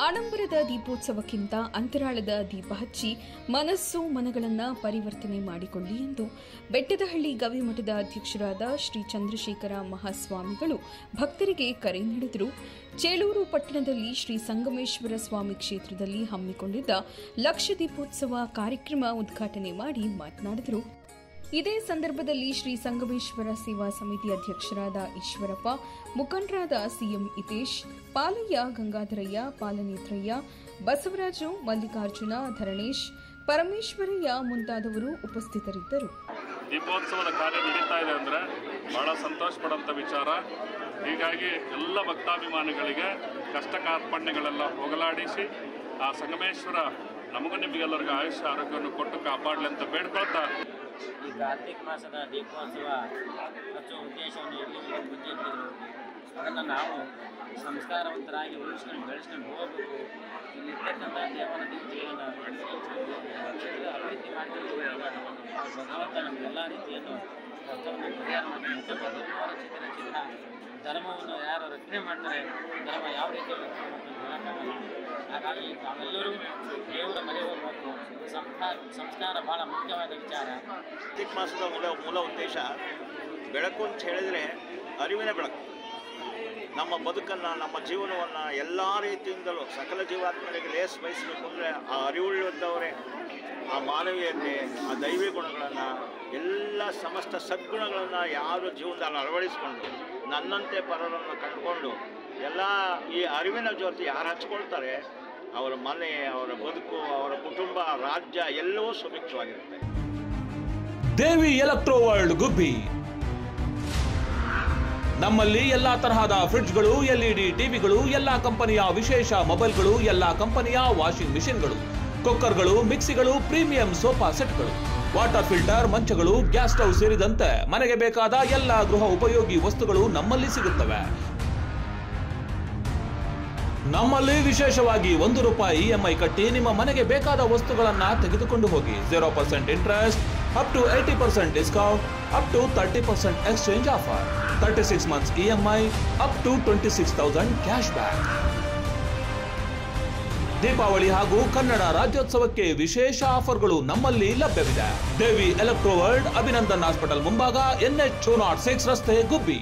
ಆಡಂಬರದ ದೀಪೋತ್ಸವಕ್ಕಿಂತ ಅಂತರಾಳದ ದೀಪ ಹಚ್ಚಿ ಮನಸ್ಸು ಮನಗಳನ್ನು ಪರಿವರ್ತನೆ ಮಾಡಿಕೊಳ್ಳಿ ಎಂದು ಬೆಟ್ಟದಹಳ್ಳಿ ಗವಿಮಠದ ಅಧ್ಯಕ್ಷರಾದ ಶ್ರೀ ಚಂದ್ರಶೇಖರ ಮಹಾಸ್ವಾಮಿಗಳು ಭಕ್ತರಿಗೆ ಕರೆ ನೀಡಿದರು. ಚೇಳೂರು ಪಟ್ಟಣದಲ್ಲಿ ಶ್ರೀ ಸಂಗಮೇಶ್ವರ ಸ್ವಾಮಿ ಕ್ಷೇತ್ರದಲ್ಲಿ ಹಮ್ಮಿಕೊಂಡಿದ್ದ ಲಕ್ಷ ದೀಪೋತ್ಸವ ಕಾರ್ಯಕ್ರಮ ಉದ್ಘಾಟನೆ ಮಾಡಿ ಮಾತನಾಡಿದರು. ಇದೇ ಸಂದರ್ಭದಲ್ಲಿ ಶ್ರೀ ಸಂಗಮೇಶ್ವರ ಸೇವಾ ಸಮಿತಿ ಅಧ್ಯಕ್ಷರಾದ ಈಶ್ವರಪ್ಪ, ಮುಖಂಡರಾದ ಸಿಎಂ ಹಿತೇಶ್, ಪಾಲಯ್ಯ, ಗಂಗಾಧರಯ್ಯ, ಪಾಲನೇತ್ರಯ್ಯ, ಬಸವರಾಜು, ಮಲ್ಲಿಕಾರ್ಜುನ, ಧರಣೇಶ್, ಪರಮೇಶ್ವರಯ್ಯ ಮುಂತಾದವರು ಉಪಸ್ಥಿತರಿದ್ದರು. ದೀಪೋತ್ಸವದ ಕಾರ್ಯ ನಡೀತಾ ಇದೆ ಅಂದರೆ ಬಹಳ ಸಂತೋಷ ಪಡುವಂಥ ವಿಚಾರ. ಹೀಗಾಗಿ ಎಲ್ಲ ಭಕ್ತಾಭಿಮಾನಿಗಳಿಗೆ ಕಷ್ಟ ಕಾರ್ಪಣ್ಯಗಳೆಲ್ಲ ಹೋಗಲಾಡಿಸಿ ಆ ಸಂಗಮೇಶ್ವರ ನಮಗೂ ನಿಮಗೆಲ್ಲರಿಗೂ ಆಯುಷ್ಯ ಆರೋಗ್ಯವನ್ನು ಕೊಟ್ಟು ಕಾಪಾಡಲಿ ಅಂತ ಬೇಡ್ಕೊಳ್ತಾ, ಈ ಕಾರ್ತಿಕ ಮಾಸದ ದೀಪೋತ್ಸವ ಹಚ್ಚುವ ಉದ್ದೇಶವನ್ನು ಎಲ್ಲಿ ಮುಂಚಿಟ್ಟಿದ್ರು. ಅದನ್ನು ನಾವು ಸಂಸ್ಕಾರವಂತರಾಗಿ ಉಳಿಸ್ಕೊಂಡು ಬೆಳೆಸ್ಕೊಂಡು ಹೋಗಬೇಕು. ಇಲ್ಲಿರ್ತಕ್ಕಂಥ ದೇವರ ದೀಪಗಳನ್ನು ಅಭಿವೃದ್ಧಿ ಮಾಡಿದ್ರೆ ಭಗವಂತ ನಮಗೆಲ್ಲ ರೀತಿಯನ್ನು ಕಷ್ಟವನ್ನು ಪರಿಹಾರ ಮಾಡಿ ರಚಿತ ಧರ್ಮವನ್ನು ಯಾರು ರಚನೆ ಮಾಡ್ತಾರೆ, ಧರ್ಮ ಯಾವ ರೀತಿ ರಚನೆ ಮಾಡ್ತಾರೆ. ಹಾಗಾಗಿ ನಾವೆಲ್ಲರೂ ದೇವರ ಮನೆ ಹೋಗಬೇಕು. ಸಂಸ್ಕಾರ ಭಾಳ ಮುಖ್ಯವಾದ ವಿಚಾರ. ಕಾರ್ತಿಕ ಮಾಸದ ಮೂಲ ಉದ್ದೇಶ ಬೆಳಕು ಅಂತ ಹೇಳಿದರೆ ಅರಿವಿನ ಬೆಳಕು. ನಮ್ಮ ಬದುಕನ್ನು, ನಮ್ಮ ಜೀವನವನ್ನು ಎಲ್ಲ ರೀತಿಯಿಂದಲೂ ಸಕಲ ಜೀವಾತ್ಮರಿಗೆ ಲೇಸ್ ಬಯಸಬೇಕು ಅಂದರೆ ಆ ಅರಿವುಳ್ಳವರೇ ಆ ಮಾನವೀಯತೆ, ಆ ದೈವಿ ಗುಣಗಳನ್ನು, ಎಲ್ಲ ಸಮಸ್ತ ಸದ್ಗುಣಗಳನ್ನು ಯಾರು ಜೀವನದಲ್ಲಿ ಅಳವಡಿಸಿಕೊಂಡು ನನ್ನಂತೆ ಪರರನ್ನು ಕಂಡುಕೊಂಡು ಎಲ್ಲ ಈ ಅರಿವಿನ ಜ್ಯೋತಿ ಯಾರು ಹಚ್ಕೊಳ್ತಾರೆ ಅವರ ಮನೆ, ಅವರ ಬದುಕು, ಅವರ ಕುಟುಂಬ, ರಾಜ್ಯ ಎಲ್ಲವೂ ಸುಭಿಕ್ಷವಾಗಿರುತ್ತೆ. ದೇವಿ ಎಲೆಕ್ಟ್ರೋ ವರ್ಲ್ಡ್ ಗುಬ್ಬಿ. ನಮ್ಮಲ್ಲಿ ಎಲ್ಲಾ ತರಹದ ಫ್ರಿಡ್ಜ್ಗಳು, ಎಲ್ಇಡಿ ಟಿವಿಗಳು, ಎಲ್ಲಾ ಕಂಪನಿಯ ವಿಶೇಷ ಮೊಬೈಲ್ಗಳು, ಎಲ್ಲಾ ಕಂಪನಿಯ ವಾಷಿಂಗ್ ಮಿಷಿನ್ಗಳು, ಕುಕ್ಕರ್ಗಳು, ಮಿಕ್ಸಿಗಳು, ಪ್ರೀಮಿಯಂ ಸೋಫಾ ಸೆಟ್ಗಳು, ವಾಟರ್ ಫಿಲ್ಟರ್, ಮಂಚಗಳು, ಗ್ಯಾಸ್ ಸ್ಟವ್ ಸೇರಿದಂತೆ ಮನೆಗೆ ಬೇಕಾದ ಎಲ್ಲ ಗೃಹ ಉಪಯೋಗಿ ವಸ್ತುಗಳು ನಮ್ಮಲ್ಲಿ ಸಿಗುತ್ತವೆ. ನಮ್ಮಲ್ಲಿ ವಿಶೇಷವಾಗಿ ₹1 EMI ಕಟ್ಟಿ ನಿಮ್ಮ ಮನೆಗೆ ಬೇಕಾದ ವಸ್ತುಗಳನ್ನ ತೆಗೆದುಕೊಂಡು ಹೋಗಿ. 0% interest, up to 80% discount, up to 30% exchange offer, 36 months EMI, up to 26,000 cash back. Deepavali ಹಾಗೂ ಕನ್ನಡ ರಾಜ್ಯೋತ್ಸವಕ್ಕೆ ವಿಶೇಷ ಆಫರ್ಗಳು ನಮ್ಮಲ್ಲಿ ಲಭ್ಯವಿದೆ. Devi electro world, Abhinandan hospital ಮುಂಭಾಗ, NH 206 ರಸ್ತೆ, ಗುಬ್ಬಿ.